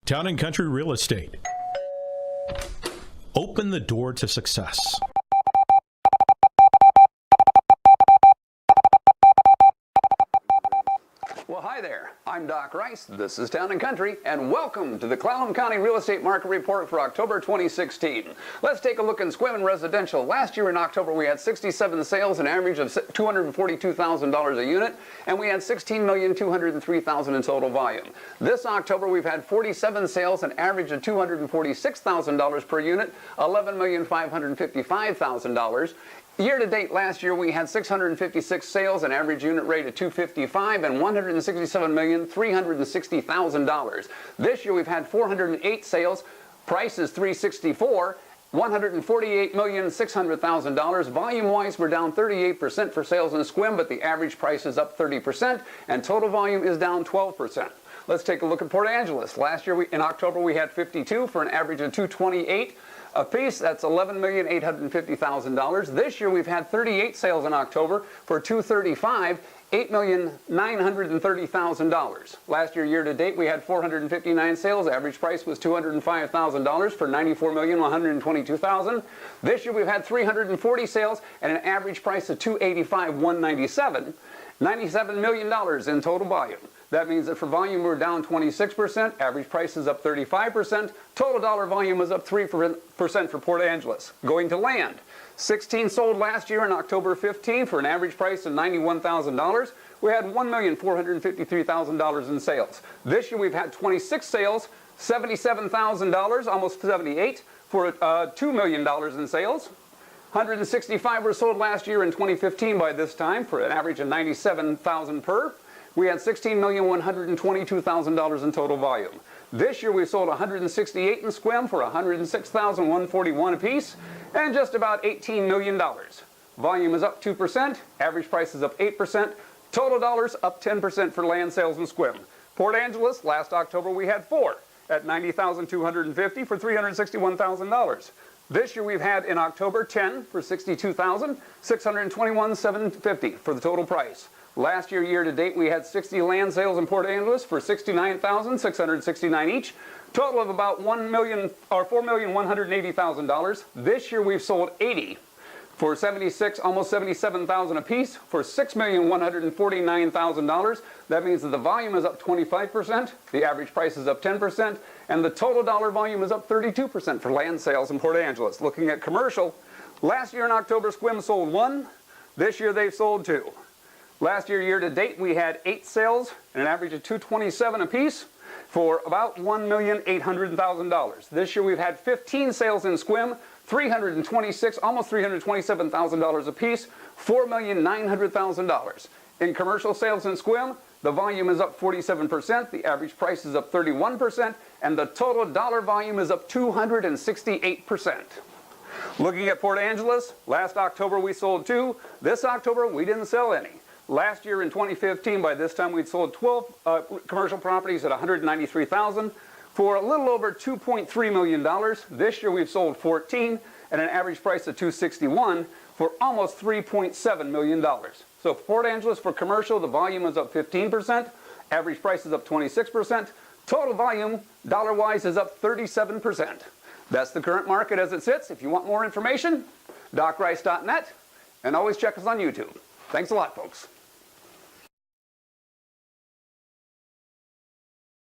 Town and Country Real Estate. Open the door to success. Well, hi there. I'm Doc Reiss. This is Town and Country, and welcome to the Clallam County Real Estate Market Report for October 2016. Let's take a look in Sequim and residential. Last year in October, we had 67 sales, an average of $242,000 a unit, and we had $16,203,000 in total volume. This October, we've had 47 sales, an average of $246,000 per unit, $11,555,000. Year-to-date last year, we had 656 sales, an average unit rate of $255,000 and $167,360,000. This year, we've had 408 sales, price is $364,000, $148,600,000. Volume-wise, we're down 38% for sales in Sequim, but the average price is up 30%, and total volume is down 12%. Let's take a look at Port Angeles. Last year, in October, we had 52 for an average of $228,000 a piece. That's $11,850,000. This year, we've had 38 sales in October for $235,000, $8,930,000. Last year, year-to-date, we had 459 sales. Average price was $205,000 for $94,122,000. This year, we've had 340 sales at an average price of $285,197. $97 million in total volume. That means that for volume, we're down 26%, average price is up 35%, total dollar volume is up 3% for Port Angeles. Going to land, 16 sold last year in October 15 for an average price of $91,000. We had $1,453,000 in sales. This year we've had 26 sales, $77,000, almost $78,000, for $2 million in sales. 165 were sold last year in 2015 by this time for an average of $97,000 per. We had $16,122,000 in total volume. This year we sold 168 in Sequim for $106,141 apiece, and just about $18 million. Volume is up 2%, average price is up 8%, total dollars up 10% for land sales in Sequim. Port Angeles, last October we had 4 at $90,250 for $361,000. This year we've had in October 10 for $62,621,750 for the total price. Last year, year-to-date, we had 60 land sales in Port Angeles for $69,669 each, total of about $4,180,000. This year, we've sold 80 for almost $77,000 apiece for $6,149,000. That means that the volume is up 25%, the average price is up 10%, and the total dollar volume is up 32% for land sales in Port Angeles. Looking at commercial, last year in October, Sequim sold 1. This year, they've sold 2. Last year, year-to-date, we had 8 sales, and an average of $227 apiece for about $1,800,000. This year, we've had 15 sales in Sequim, almost $327,000 apiece, $4,900,000. In commercial sales in Sequim, the volume is up 47%, the average price is up 31%, and the total dollar volume is up 268%. Looking at Port Angeles, last October we sold 2. This October, we didn't sell any. Last year in 2015, by this time, we'd sold 12 commercial properties at $193,000 for a little over $2.3 million. This year we've sold 14 at an average price of $261 for almost $3.7 million. So for Port Angeles, for commercial, the volume is up 15%, average price is up 26%, total volume, dollar-wise, is up 37%. That's the current market as it sits. If you want more information, docreiss.net, and always check us on YouTube. Thanks a lot, folks.